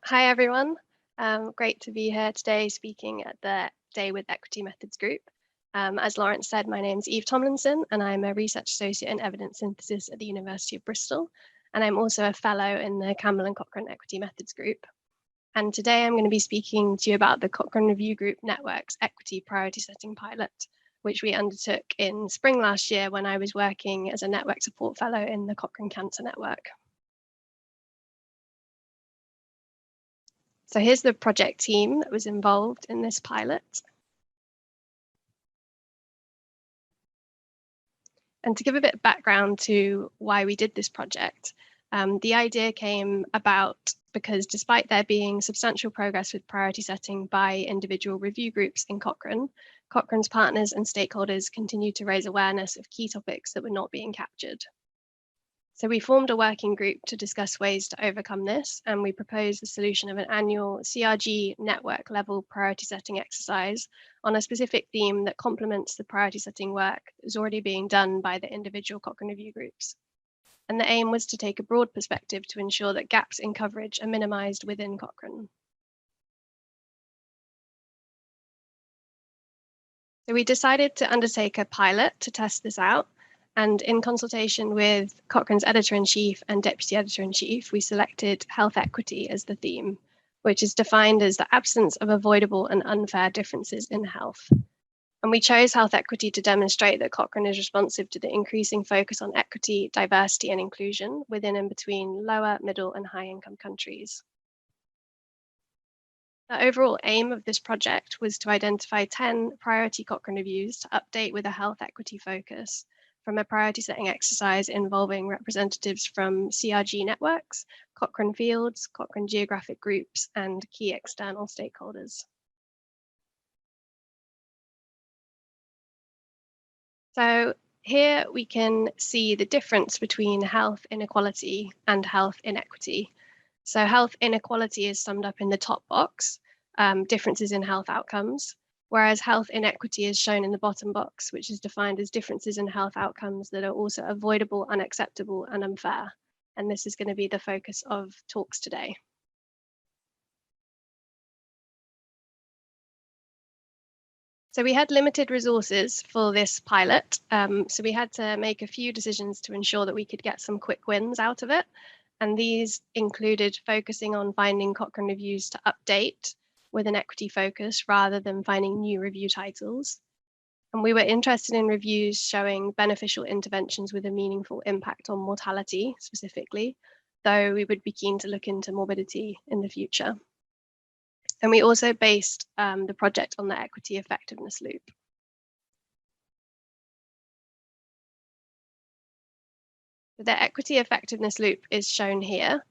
Hi, everyone. Great to be here today speaking at the Day with Equity Methods group. As Lawrence said, my name is Eve Tomlinson, and I'm a Research Associate in Evidence Synthesis at the University of Bristol. And I'm also a Fellow in the Campbell and Cochrane Equity Methods group. And today I'm going to be speaking to you about the Cochrane Review Group Network's Equity Priority Setting Pilot, which we undertook in spring last year when I was working as a Network Support Fellow in the Cochrane Cancer Network. So here's the project team that was involved in this pilot. And to give a bit of background to why we did this project, the idea came about because despite there being substantial progress with priority setting by individual review groups in Cochrane, Cochrane's partners and stakeholders continued to raise awareness of key topics that were not being captured. So we formed a working group to discuss ways to overcome this, and we proposed the solution of an annual CRG network level priority setting exercise on a specific theme that complements the priority setting work that is already being done by the individual Cochrane review groups. And the aim was to take a broad perspective to ensure that gaps in coverage are minimized within Cochrane. So we decided to undertake a pilot to test this out. And in consultation with Cochrane's editor-in-chief and deputy editor-in-chief, we selected health equity as the theme, which is defined as the absence of avoidable and unfair differences in health. And we chose health equity to demonstrate that Cochrane is responsive to the increasing focus on equity, diversity, and inclusion within and between lower, middle, and high-income countries. The overall aim of this project was to identify 10 priority Cochrane reviews to update with a health equity focus, from a priority setting exercise involving representatives from CRG networks, Cochrane fields, Cochrane geographic groups, and key external stakeholders. So here we can see the difference between health inequality and health inequity. So health inequality is summed up in the top box, differences in health outcomes, whereas health inequity is shown in the bottom box, which is defined as differences in health outcomes that are also avoidable, unacceptable, and unfair. And this is going to be the focus of talks today. So we had limited resources for this pilot, so we had to make a few decisions to ensure that we could get some quick wins out of it. And these included focusing on finding Cochrane reviews to update with an equity focus rather than finding new review titles. And we were interested in reviews showing beneficial interventions with a meaningful impact on mortality specifically, though we would be keen to look into morbidity in the future. And we also based the project on the equity effectiveness loop. The equity effectiveness loop is shown here,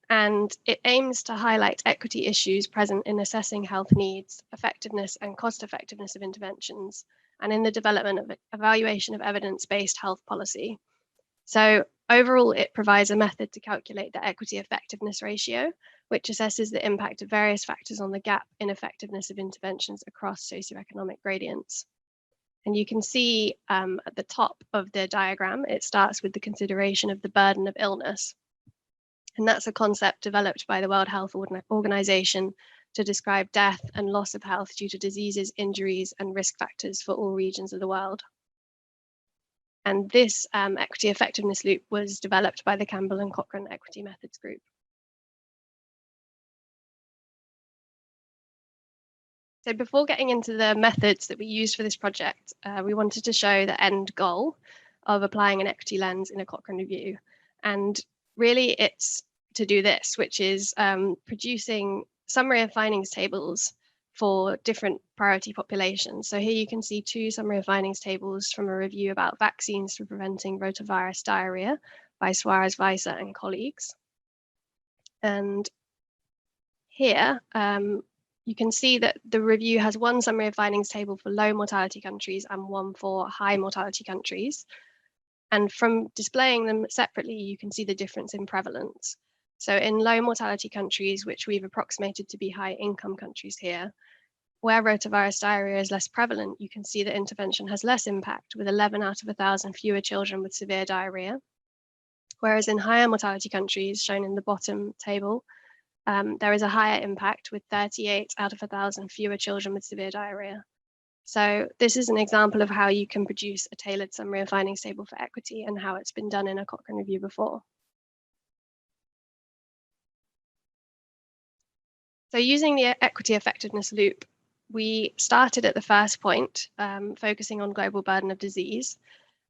and it aims to highlight equity issues present in assessing health needs, effectiveness and cost effectiveness of interventions, and in the development of evaluation of evidence-based health policy. So overall, it provides a method to calculate the equity effectiveness ratio, which assesses the impact of various factors on the gap in effectiveness of interventions across socioeconomic gradients. And you can see at the top of the diagram, it starts with the consideration of the burden of illness. And that's a concept developed by the World Health Organization to describe death and loss of health due to diseases, injuries, and risk factors for all regions of the world. And this equity effectiveness loop was developed by the Campbell and Cochrane Equity Methods group. So before getting into the methods that we used for this project, we wanted to show the end goal of applying an equity lens in a Cochrane review. And really it's to do this, which is producing summary of findings tables for different priority populations. So here you can see two summary of findings tables from a review about vaccines for preventing rotavirus diarrhea by Suarez Weiser and colleagues. And here you can see that the review has one summary of findings table for low mortality countries and one for high mortality countries. And from displaying them separately, you can see the difference in prevalence. So in low mortality countries, which we've approximated to be high income countries here, where rotavirus diarrhea is less prevalent, you can see that intervention has less impact, with 11 out of 1,000 fewer children with severe diarrhea. Whereas in higher mortality countries, shown in the bottom table, there is a higher impact with 38 out of 1,000 fewer children with severe diarrhea. So this is an example of how you can produce a tailored summary of findings table for equity and how it's been done in a Cochrane review before. So using the equity effectiveness loop, we started at the first point, focusing on global burden of disease.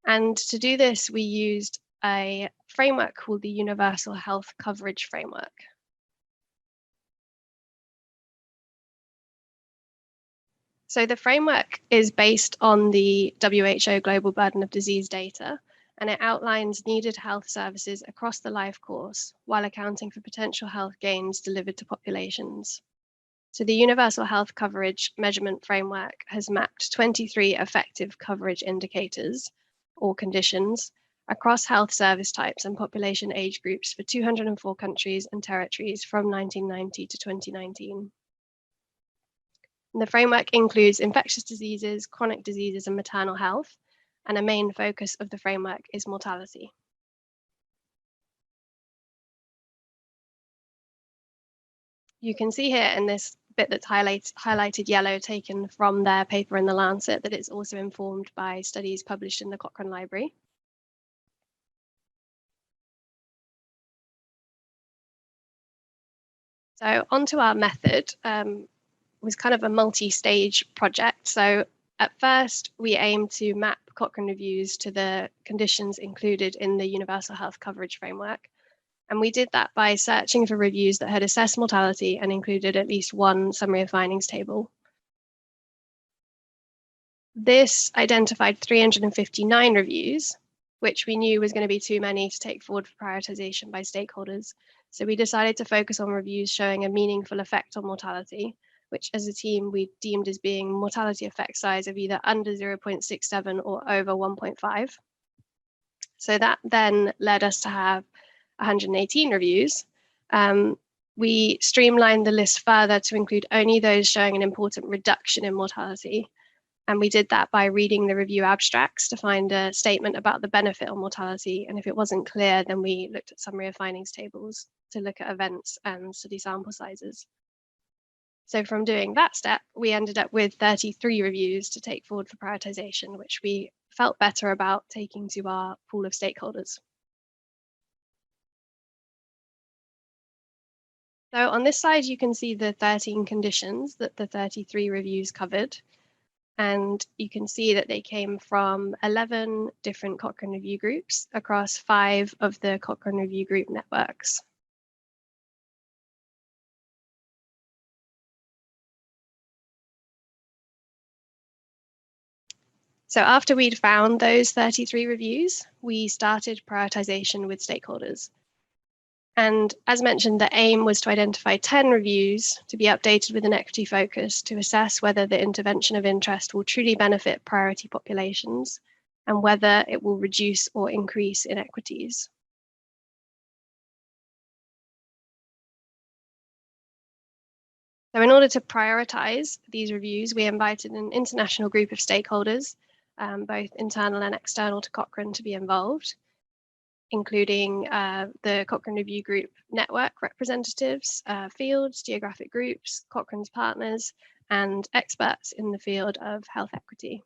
And to do this, we used a framework called the Universal Health Coverage Framework. So the framework is based on the WHO Global Burden of Disease data, and it outlines needed health services across the life course while accounting for potential health gains delivered to populations. So the Universal Health Coverage Measurement Framework has mapped 23 effective coverage indicators or conditions across health service types and population age groups for 204 countries and territories from 1990 to 2019. And the framework includes infectious diseases, chronic diseases, and maternal health, and a main focus of the framework is mortality. You can see here in this bit that's highlighted yellow taken from their paper in The Lancet that it's also informed by studies published in the Cochrane Library. So onto our method. It was kind of a multi-stage project. So at first, we aimed to map Cochrane reviews to the conditions included in the Universal Health Coverage Framework. And we did that by searching for reviews that had assessed mortality and included at least one summary of findings table. This identified 359 reviews, which we knew was going to be too many to take forward for prioritization by stakeholders. So we decided to focus on reviews showing a meaningful effect on mortality, which as a team we deemed as being mortality effect size of either under 0.67 or over 1.5. So that then led us to have 118 reviews. We streamlined the list further to include only those showing an important reduction in mortality. And we did that by reading the review abstracts to find a statement about the benefit on mortality. And if it wasn't clear, then we looked at summary of findings tables to look at events and study sample sizes. So from doing that step, we ended up with 33 reviews to take forward for prioritization, which we felt better about taking to our pool of stakeholders. So on this side, you can see the 13 conditions that the 33 reviews covered. And you can see that they came from 11 different Cochrane review groups across 5 of the Cochrane review group networks. So after we'd found those 33 reviews, we started prioritization with stakeholders. And as mentioned, the aim was to identify 10 reviews to be updated with an equity focus to assess whether the intervention of interest will truly benefit priority populations and whether it will reduce or increase inequities. So in order to prioritize these reviews, we invited an international group of stakeholders, both internal and external to Cochrane, to be involved, including the Cochrane Review Group network representatives, fields, geographic groups, Cochrane's partners, and experts in the field of health equity.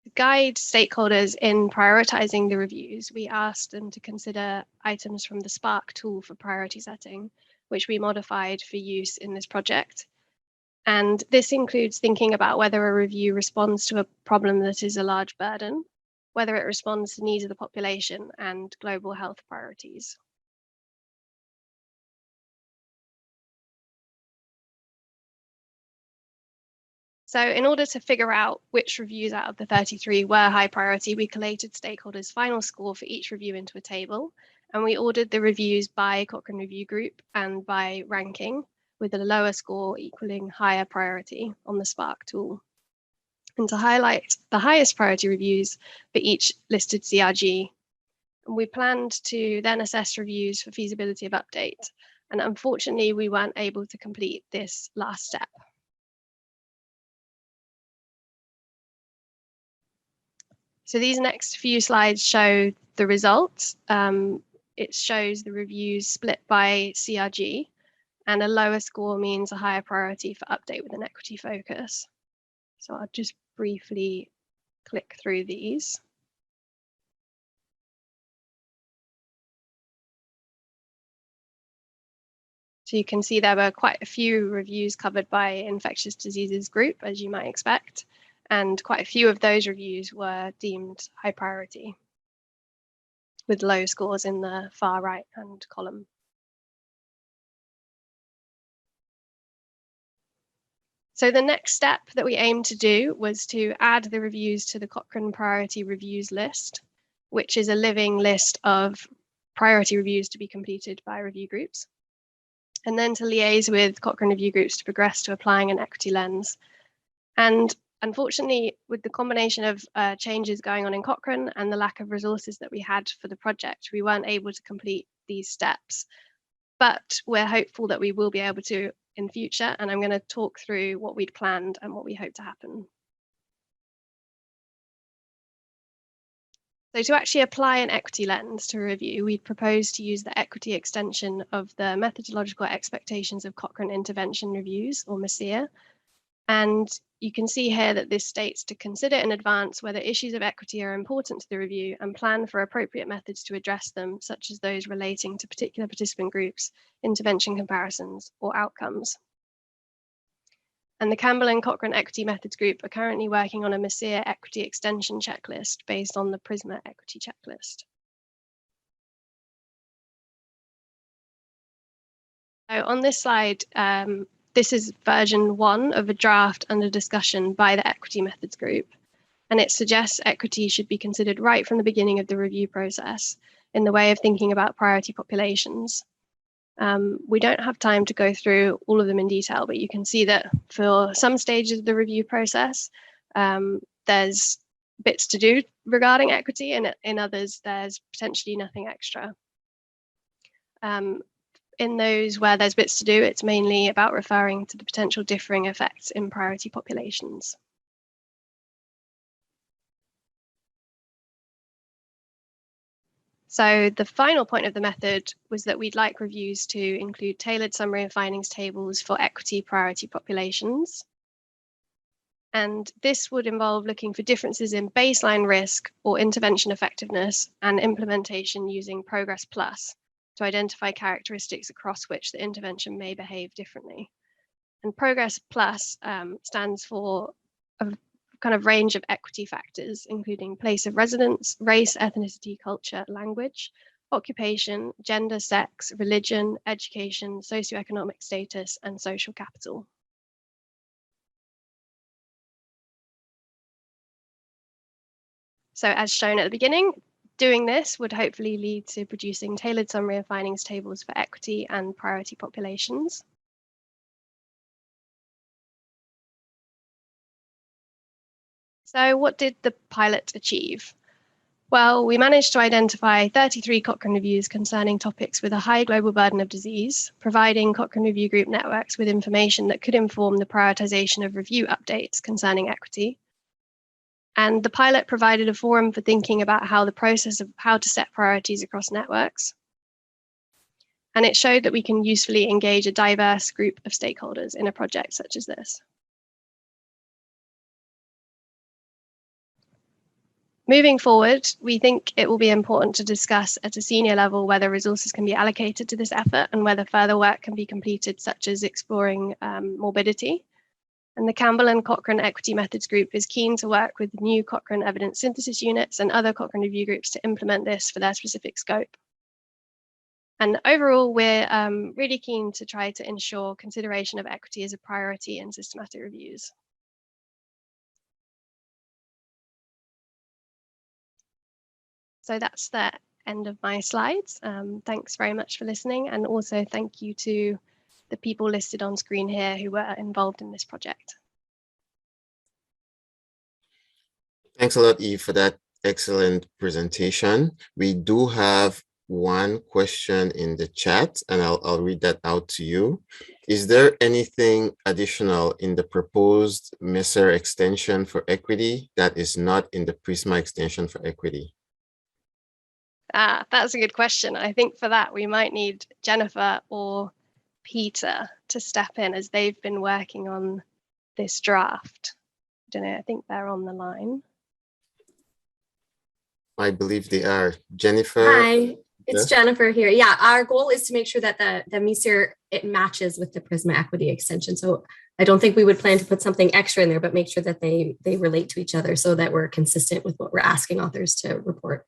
To guide stakeholders in prioritizing the reviews, we asked them to consider items from the Spark tool for priority setting, which we modified for use in this project. And this includes thinking about whether a review responds to a problem that is a large burden, whether it responds to needs of the population and global health priorities. So in order to figure out which reviews out of the 33 were high priority, we collated stakeholders' final score for each review into a table, and we ordered the reviews by Cochrane Review Group and by ranking, with a lower score equaling higher priority on the Spark tool. And to highlight the highest priority reviews for each listed CRG, we planned to then assess reviews for feasibility of update. And unfortunately, we weren't able to complete this last step. So these next few slides show the results. It shows the reviews split by CRG, and a lower score means a higher priority for update with an equity focus. So I'll just briefly click through these. So you can see there were quite a few reviews covered by infectious diseases group, as you might expect, and quite a few of those reviews were deemed high priority, with low scores in the far right-hand column. So the next step that we aimed to do was to add the reviews to the Cochrane priority reviews list, which is a living list of priority reviews to be completed by review groups, and then to liaise with Cochrane review groups to progress to applying an equity lens. And unfortunately, with the combination of changes going on in Cochrane and the lack of resources that we had for the project, we weren't able to complete these steps. But we're hopeful that we will be able to in future, and I'm going to talk through what we'd planned and what we hope to happen. So to actually apply an equity lens to review, we'd propose to use the equity extension of the methodological expectations of Cochrane intervention reviews, or MECIR. And you can see here that this states to consider in advance whether issues of equity are important to the review and plan for appropriate methods to address them, such as those relating to particular participant groups, intervention comparisons, or outcomes. And the Campbell and Cochrane Equity Methods Group are currently working on a MECIR equity extension checklist based on the PRISMA equity checklist. So on this slide, this is version 1 of a draft under discussion by the Equity Methods Group, and it suggests equity should be considered right from the beginning of the review process in the way of thinking about priority populations. We don't have time to go through all of them in detail, but you can see that for some stages of the review process, there's bits to do regarding equity, and in others, there's potentially nothing extra. In those where there's bits to do, it's mainly about referring to the potential differing effects in priority populations. So the final point of the method was that we'd like reviews to include tailored summary and findings tables for equity priority populations. And this would involve looking for differences in baseline risk or intervention effectiveness and implementation using Progress Plus to identify characteristics across which the intervention may behave differently. And Progress Plus stands for a kind of range of equity factors, including place of residence, race, ethnicity, culture, language, occupation, gender, sex, religion, education, socioeconomic status, and social capital. So as shown at the beginning, doing this would hopefully lead to producing tailored summary and findings tables for equity and priority populations. So what did the pilot achieve? Well, we managed to identify 33 Cochrane reviews concerning topics with a high global burden of disease, providing Cochrane Review Group networks with information that could inform the prioritization of review updates concerning equity. And the pilot provided a forum for thinking about how the process of how to set priorities across networks. And it showed that we can usefully engage a diverse group of stakeholders in a project such as this. Moving forward, we think it will be important to discuss at a senior level whether resources can be allocated to this effort and whether further work can be completed, such as exploring morbidity. And the Campbell and Cochrane Equity Methods Group is keen to work with new Cochrane evidence synthesis units and other Cochrane review groups to implement this for their specific scope. And overall, we're really keen to try to ensure consideration of equity as a priority in systematic reviews. So that's the end of my slides. Thanks very much for listening, and also thank you to the people listed on screen here who were involved in this project. Thanks a lot, Eve, for that excellent presentation. We do have one question in the chat, and I'll read that out to you. Is there anything additional in the proposed MESER extension for equity that is not in the Prisma extension for equity? That's a good question. I think for that, we might need Jennifer or Peter to step in, as they've been working on this draft. I don't know, I think they're on the line. I believe they are. Jennifer? Hi, it's Yes? Jennifer here. Yeah, our goal is to make sure that the MESER, it matches with the Prisma equity extension. So I don't think we would plan to put something extra in there, but make sure that they relate to each other so that we're consistent with what we're asking authors to report.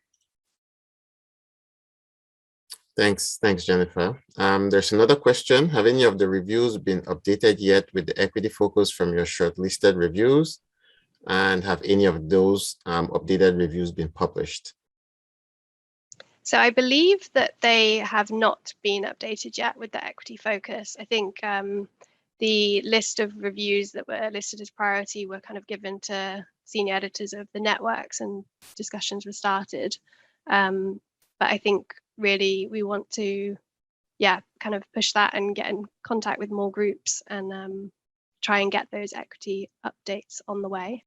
Thanks, Jennifer. There's another question. Have any of the reviews been updated yet with the equity focus from your shortlisted reviews? And have any of those updated reviews been published? So I believe that they have not been updated yet with the equity focus. I think the list of reviews that were listed as priority were kind of given to senior editors of the networks, and discussions were started. But I think really we want to, kind of push that and get in contact with more groups and try and get those equity updates on the way.